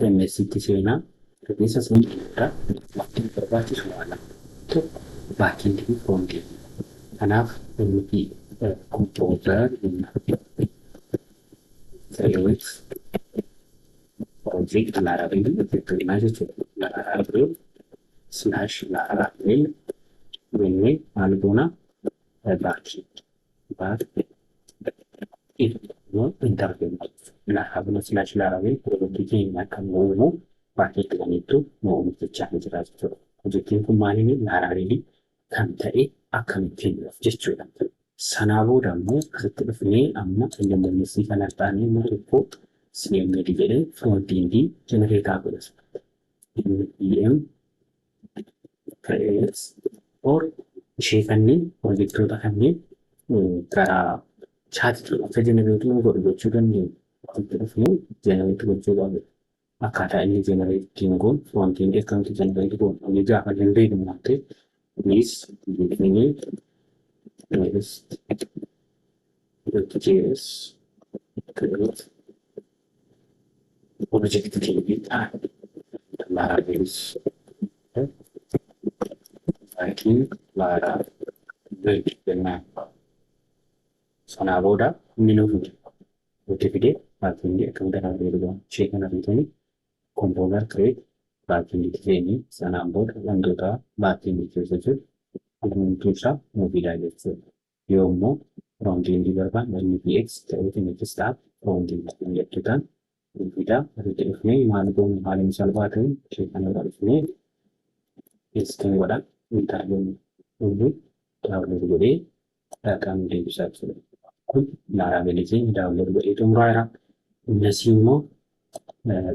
LMS itti seenaa rifeensa seenaa wanti barbaachisu waan tokko baakindii foondii. Kanaaf nuti kompoozar Sales project Laravel jechuudha jechuudha. Laravel /Laravel jennee maal goona baakend intervention Laravel /Laravel piroojeektii keenya kan uumu baakend kanitti oomishaa jira jechuudha. Piroojeektiin kun maalinni Laravel kan ta'e akkamittiin jechuudha. Sanaa booda immoo asitti dhufnee amma LMS kana taanee maalifuu CMD jedhee frontendii jenereetaa godhas. PM creates or ishee kanneen piroojeektoota kanneen karaa chaatii akka jenereetii godhu gochuu dandeenya. Asitti dhufnee jenereetii gochuu qabu. Akkaataa inni jenereetiin goon frontendii akkamitti jenereetii goon inni gaafa jenereetii moo'atee kunis dhufnee JS create object keenya Laravel baakend Laravel jennaan. Sanaa booda inni nuti fidee paarkiingii akka garaa garuu ishee kana bitanii kompoolaa kireet paarkiingii keenii sanaan booda wantoota paarkiingii keessa jiru hundumtuu isaa mobiilaa jechuudha. Yoo immoo raawundiingii barbaanne NPX ta'uuti nutis ta'a raawundiingii jettuudhaan mobiilaa walitti dhufnee maal goonu haaluma salphaa ta'een ishee kana irraa dhufnee keessatti godhan intarneetiin hunduu daawwantu godhee dhaqaan deebisaa jechuudha. Kun laaraabilitii daawwantu godhee xumuraara. Innis immoo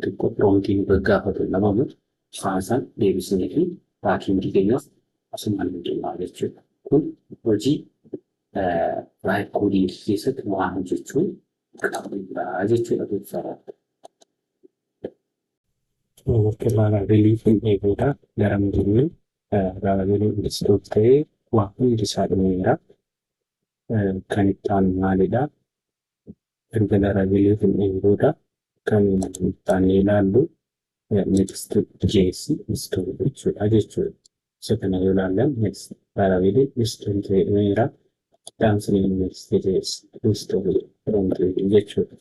xiqqoo piroomtiin gaggaafatu namamu isaan deebisnee fi paarkiingii keenyaaf asumaan hojjennaa jechuudha. Kun hojii raayit koodii keessatti waan hojjechuun qabudha jechuudha jechuudha. Laaraabilii fi eeguudha gara mijinni laaraabilii investitoota ta'ee waan hundi isaa dhumeera. Kan itti aanu maalidha? Erga laaraabilii fi eeguudha kan itti aanu ilaallu next jeessi istoorii jechuudha. Isa kana yoo ilaallan laaraabilii istoorii ta'ee dhumeera. Daansiin next jeessi istoorii jechuudha.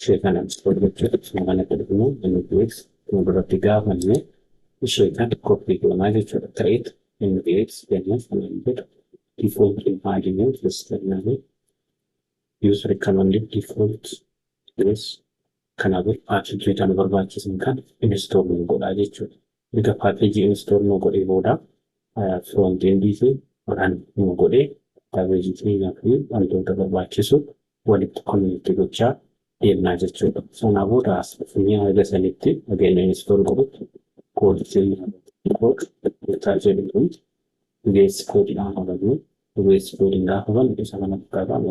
Ishee kana istoorii jechuudha. Isuma kanatti dhufnu NPX duratti gaafanne ishee kan koppii goonaa jechuudha. Ta'eet NPX jennaan kana jedha. Default environment system user recommended default yes kanaafuu package kan barbaachisan kan install godhaa jechuudha. Erga package install godhee booda front end fi run godhee package fi wantoota barbaachisu walitti connect gochaa deemnaa jechuudha. Sana booda asirratti haga sanitti again install godhutti koodii tajaajilun VS Code haalamu VS Code gaafaman isa kana fakkaatan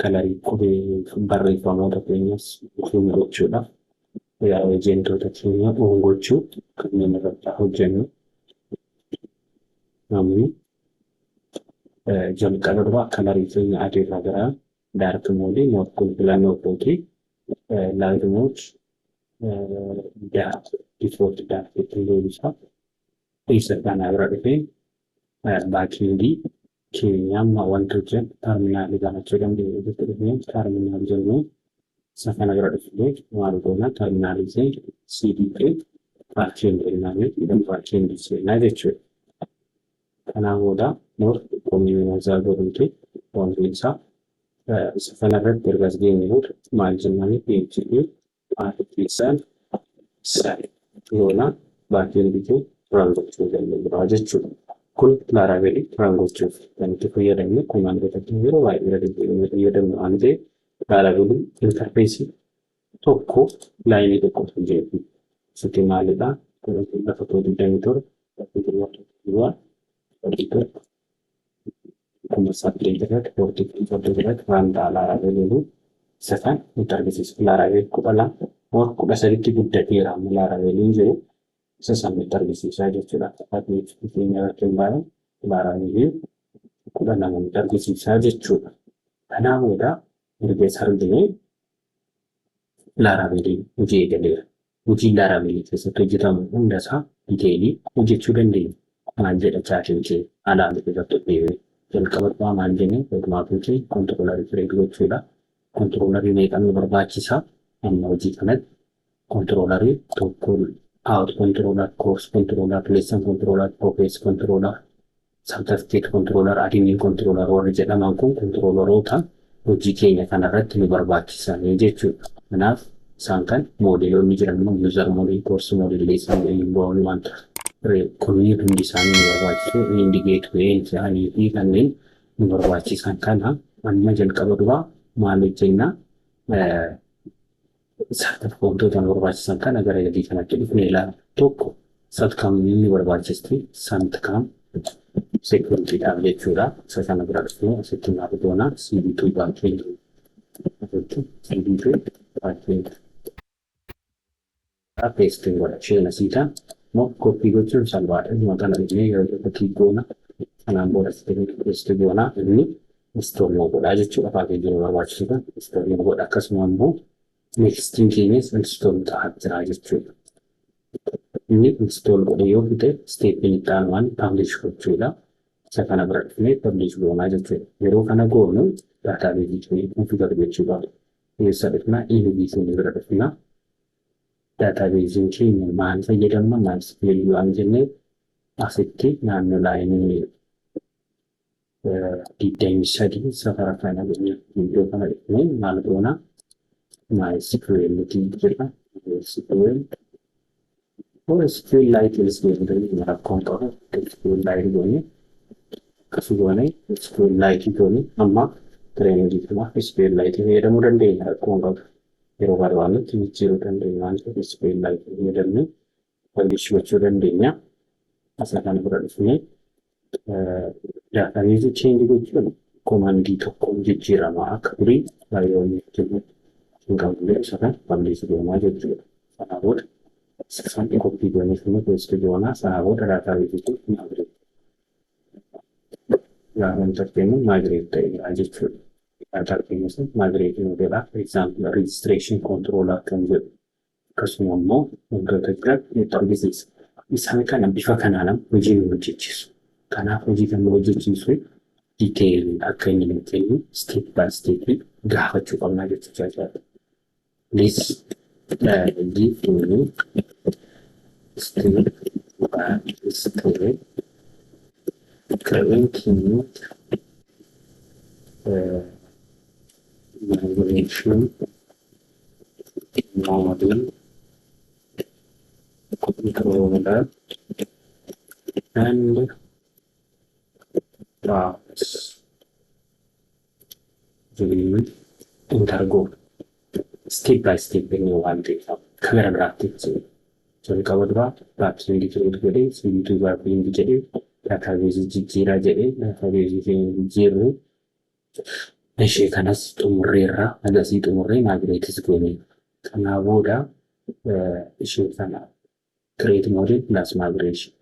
kalarii qubee barreeffamoota keenyas kun gochuudhaaf ejentoota keenya gochuu kanneen irratti hojjennu. Namni jalqaba dura kalarii keenya adii irraa gara dark mode kun filannoo kooti light mode default dark deebisaa isa kana bira dhufee baakindii keenyaan wantoota hojjennu terminaalii gaafachuu dandeenyu jechuudha. Terminaalii jennuun isa kana bira dhufee maal goona terminaalii CDP paarkiingii seenaa jechuudha. Kanaan booda koominiizaar godhuuti wantoota isaa isa kanarratti erga as geenye booda maal jennaan PHP paarkiinsaan yoona paarkiingii raawwachuu danda'udha jechuudha. Kun laaraabilii raawwachuuf kan itti fayyadamnu komaandoota yeroo baay'ee irra fayyadamnu waan ta'eef laaraabilii intarfeesii tokko laayinii tokko hojjetu. Sitti maalidhaa? Lafa 27 kuma saddeet irratti wanta laaraabilii isa kan nutti argisiisu. Laaraabilii 13 guddateera amma laaraabiliin jiru. Isa sana nutti argisiisaa jechuudha. Fakkii keenya irratti baay'ee laaraabilii 12 nutti argisiisaa jechuudha. Kanaan booda erga isa argine laaraabilii hojii eegaleera. Hojii laaraabilii keessatti hojjetamu hundasaa diteelii hojjechuu dandeenya. Maal jedha chaatiin kee alaabaa irratti dhiyeeffame. Jalqaba maal jennee otomaatiin kee kontiroolarii kireet gochuudha. Kontiroolarii meeqan nu barbaachisaa? Amma hojii kanatti kontiroolarii tokko out controller, course controller, lesson controller, progress controller, certificate controller, admin controller warri jedhaman kun kontiroolaroota hojii keenya kanarratti nu barbaachisan jechuudha. Kanaaf isaan kan moodeelonni jiran user model, course model, lesson model wanta kunniin hundi isaanii nu barbaachisu indicate way isaanii fi kanneen nu barbaachisan kana amma jalqaba duraa maal hojjennaa wantoota nu barbaachisan kana gara gadii kanatti dhufnee ilaalu. Tokko satkaam inni barbaachisti santkam seekuriitiidhaaf jechuudha. Isa kana bira dhufnee asitti maal goonaa CB2 baakkeendii CB2 baakkeendii peestiin godha isheen asiitaan moo koppii gochuun salphaadha. Dhuma kana dhufnee yeroo tokko goona kanaan booda peestii goonaa inni istoormoo godhaa jechuudha. Paakeejii nu barbaachisu kan istoormoo godha akkasuma immoo nextiin keenyas install ta'aa jira jechuudha. Inni install godhe yoo fite steepiin itti aanuun publish gochuudha. Isa kana bira dhufnee publish goonaa jechuudha. Yeroo kana goonu daatabeezii keenya konfigura gochuudhaaf keessadha. Inni sun bira dhufna. Daatabeeziin keenya maal fayyadamna maal fayyadu waan jennee asitti naannoo laayinii 23 safara kana iddoo kana dhufnee maal goona MySQL nuti jedha. SQLite is going rakkoon qaba. SQLite goone akkasuma goone SQLite goone amma tireeningii kana SQLite fayyadamuu dandeenya rakkoon qaba. Yeroo barbaannutti jijjiiruu dandeenya waan ta'eef SQLite fayyadamnee wantichi gochuu dandeenya. Asa kana bira dhufnee daatabeezii change gochuun koomandii tokkoon jijjiirama akka durii baay'ee jechuudha. Hin qabne isa kan balleessu deemaa jechuudha. Sana booda San copy goone kuma questo goona sana booda daatabeezii kun migrate. Gaafa interface migrate ta'e jechuudha. Daatabeezii sun migrate godha. For example registration controller kan jedhu akkasuma immoo wantoota biraa tarbiisiisa. Isaan kana bifa kanaan hojii hojjechiisu. Kanaaf hojii kan hojjechiisu detail akka inni nu kennu step by step gaafachuu qabna jechuudha. This give me step by step creating migration model controller and paths will undergo step by step in your one day. Camera graphics. So the cover draft, perhaps indicate getting, so you do work indicated, database jira jedhe, database jiru. Ishee kanas xumurreerra, agasii xumurree migrate goone. Kana booda ishee kana create model plus migration.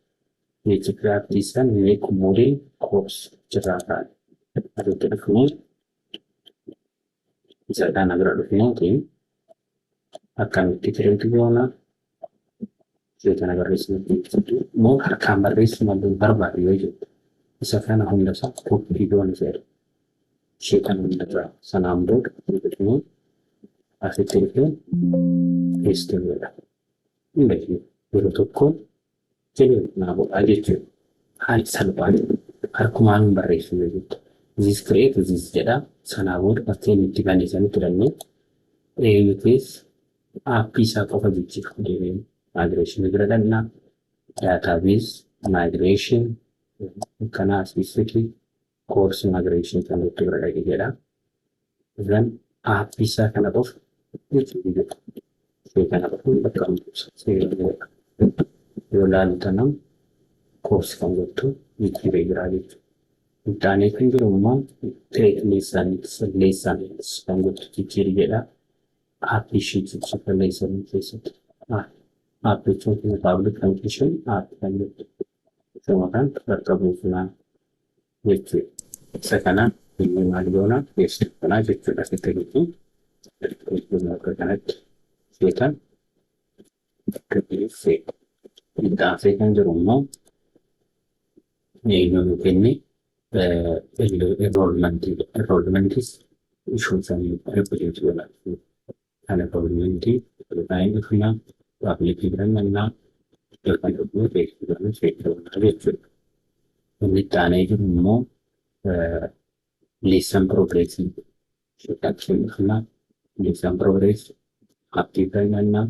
Which practice and make model course jiraata. Adoota dhufnee isa kana bira dhufnee akkamitti create goona. Ishee kana barreessuu moo harkaan barreessuu maluun barbaadu yoo jettu. Isa kana hundasaa copy goone jedha. Ishee kana hundasaa sanaan booda dhufnee asitti dhufnee paste godha. Hundee yeroo tokkoon jedhee naa godhaa jechuudha. Haala salphaan harkumaan barreessuu jechuudha. This create this jedha. Sanaa booda bakkeen itti banneessanii turannee AWS aappii isaa qofa jijjiiruu deemee migration bira dhannaa database migration kana specifically course migration kan itti bira dhaqee jedha. Then aappii isaa kana qofa jechuudha. Ishee kana qofa bakka seera yoo laaltanam course kan jettu jijjiiree jira jechuudha. Intaanee kan jiru immoo create lesson kan jettu jijjiiree jedha. Aappii ishee jijjiirra lesson keessatti. Aappii kun public function aappii kan jettu. Sama kan bakka buufinaa jechuudha. Isa kana inni maal goona paste kanaa jechuudha. Asitti akka kanatti seetan akka dhiyeessee Ittaafee kan jiru immoo yoo kenne enrollmentis issuun isaanii represent godha. Kan enrollmentii baay'ee dhufnaa applicii birannaa yookaan dhufnee beeksisuudhaan seektoroota jechuudha. Inni itti aanee jiru immoo lesson progressii shakkachiin dhufnaa lesson progress aappii birannaa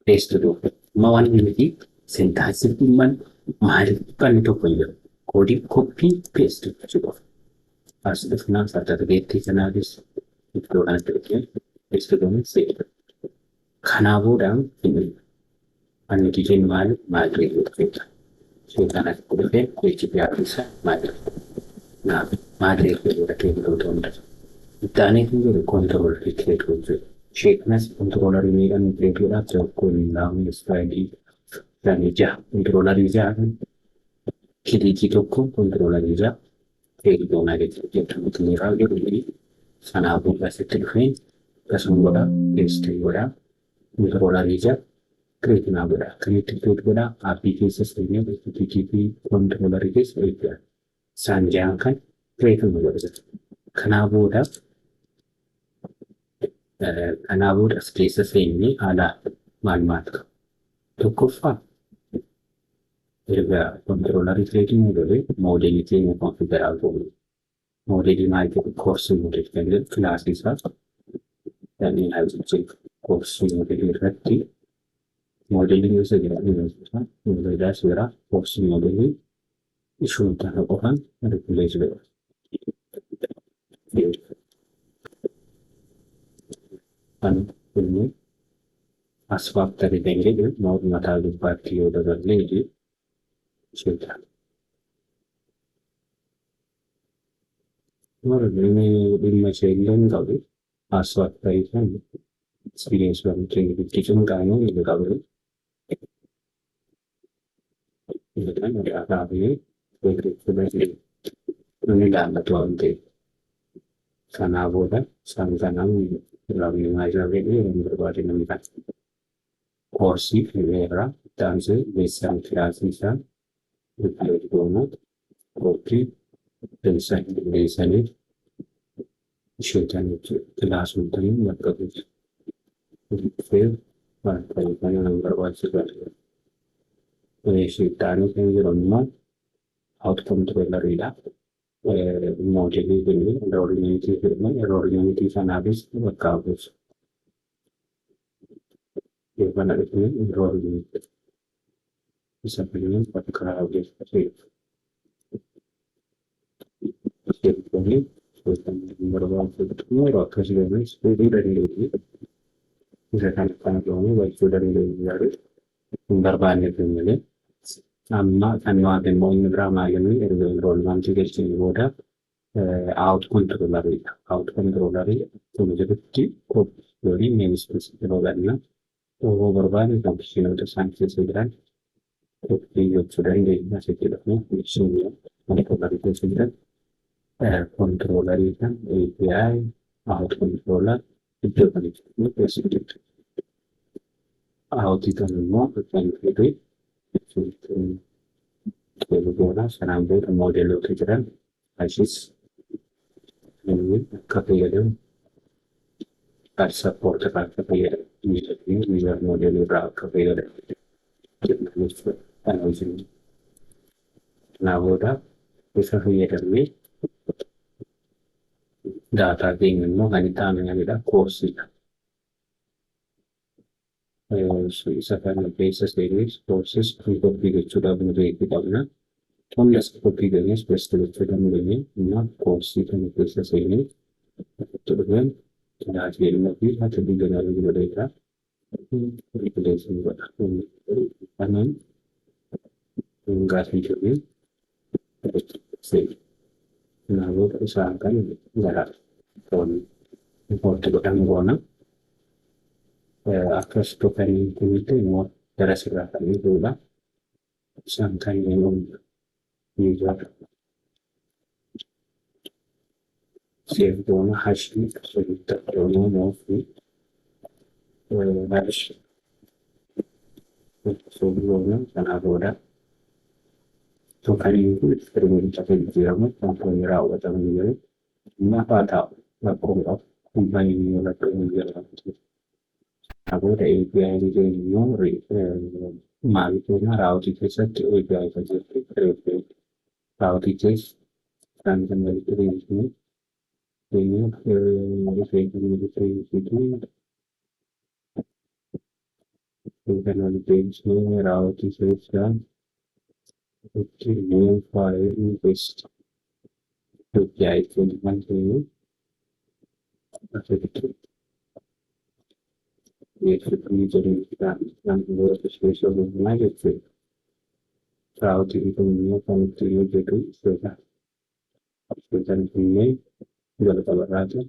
paste godha. Mawaan nuti sintaasiifummaan maaliif kan tokko hin jiru. Koodii copy paste jechuudha. As dhufnaan sartifiikeetii kanaafis iddoo kanatti dhufee paste goone seera. Kanaa boodaan nuti jennu maaliif migrate godha. Ishee kanatti dhufee PHP isa migrate godha keebiloota hundaa. Itti aanee kan jiru control create gochuudha. Shakeness controller miidhaan beekuudhaaf tokkoon laamuu istaayilii dandeettii controller ijaaran kiliikii tokko controller ijaa fayyadamuun jechuudha. Kiliiraa jedhu sanaa booda asitti dhufee akkasuma godha paste godha controller ijaa create naa godha. Kanitti create godha aappii keessa seenee HTTP controller keessa eegaa isaan jaan kan create godha. Kanaa booda as keessa seennee haala maal qaba? Tokkoffaa erga kontiroolarii fileetiin godhee moodeelii keenya konfigaraa goone. Moodeelii maal jedhu koorsii moodeelii kan jedhu kilaasii isaa kanneen hojjechuu koorsii moodeelii irratti moodeeliin gosa jedhamu moodeelaa seeraa koorsii moodeelii ishuun kana qofaan ripilees godha. Kan inni as faaktarii kan jedhu mataa gubbaatti yoo daballee jechuudha. Inni dhimma ishee illee hin qabu as faaktarii kan experience keenya guddisuun qaamuu hin qabu. Kan irraa fi inni ilaallatu waan ta'eef kanaa booda isaan kanaan raawwimaa jiranii yeroo barbaade namni kan koorsii fileerraa ittaansee beeksisaan kilaasii isaa ripilees goonuu koorsii beeksisanii isheetan kilaasuun ta'in bakka buusu. Dhufee baay'ee kan nama barbaachisu Sheektaanii kan jiru immoo outcontrolleriidha. Moodeelii kunii rooriniitii jedhaman rooriniitii sanaafis bakka buusu. Kana dhufanii rooriniitii isa kunii bakka buusu. Sheektaanii barbaachisu yeroo akkasumas hojii dandeettii isa kan ta'uu gochuu dandeenyu hin barbaanneef malee amma kan waan immoo inni biraa maalimni erga enroolmantii galchanii booda outcontrolleriidha. Outcontrollerii kun jedhutti yookiin meeshaa yeroo ganna yeroo barbaade funkshiinoota isaan keessa jiran koppii gochuu dandeenya asitti dhufuu ibsuun controllerii keessa jiran controllerii kan API outcontroller iddoo kanatti keessa jirtu. Auditan immoo kan fedhe boona sanaan booda moodeelota jiran ashis akka fayyadamu sappoorta akka fayyadamu miizar moodeelii irraa akka fayyadamu kan hojjennu. Kanaa booda isa fayyadamnee daataa keenya immoo kan itti aananidha koorsiidha. Isa kana keessa seenee koorsis koppii gochuudhaaf nu beekuu qabna. Qonni as koppii galees gosti gochuu dandeenya. Kanaaf koorsii kana keessa seenee itti dhufeen tajaajilamuu fi haa ta'u ganaaluu godheera. Ripileesii godha. Kanaan gaafii jiranii seena. Kanaafuu isaan kan gara riipoortii godhan goona. Akkas tokkanii kunillee immoo gara sirraa kan eeguudha. Isaan kan jedhamu miidiyaa seerdoona hashii sirriitti doonoo fi hashii soogdoona kanaa booda tokkanii kun firmicha fayyadamu wantoonni raawwataman jiru. Nafaa ta'u rakkoodhaaf kumbaanii irratti hojjetamu. Aboota API jennu maalitoona raawwatii keessatti API fayyadamu. Raawwatii keessa kan walitti deemsinu raawwatii keessaa itti faayee invest API fayyadamu asitti Yesuusni jedhamudha. Namoota ispeeshaalummaa jechuudha. Raawwatiin kun immoo kan itti hojjetu isoota. Isootaan kunneen jalqabarraati.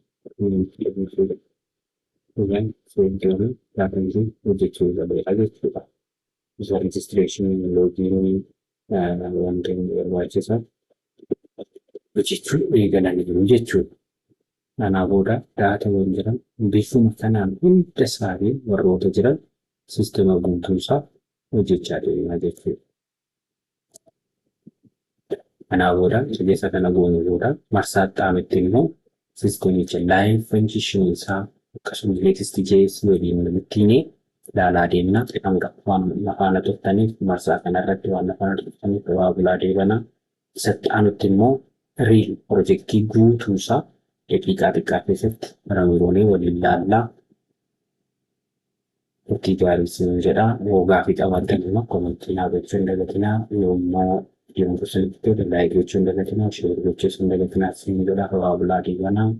Kunneen seentonni laafiinsi hojjechuu danda'eera jechuudha. Isa rejistireeshinii loogiinii wantoonni barbaachisan hojjechuun eegalanii jiru jechuudha. Kanaa booda daataawwan jiran bifuma kanaan hunda isaanii warroota jiran siistema guutuusaa hojjechaa deemaa jechuudha. Kanaa booda qilleensa kana goonuu booda marsaa xaametti immoo Sistemicha live function isaa akkasumas next js waliin walitti ilaalaa deemna. Hanga waan lafaana turtaniif marsaa kanarratti waan lafaana turtaniif waa bulaa deebana. Isatti aanutti immoo riil pirojektii guutuusaa daqiiqaa xiqqaa keessatti barangoonee waliin ilaallaa. Turtii gaarii isin jedha. Gaafii qabaattan immoo komentii naa gochuu hin dagatinaa. Yoommoo Yung gusto nito, like, YouTube na natin, share, YouTube na natin, sin nila, bulaa deebanaa.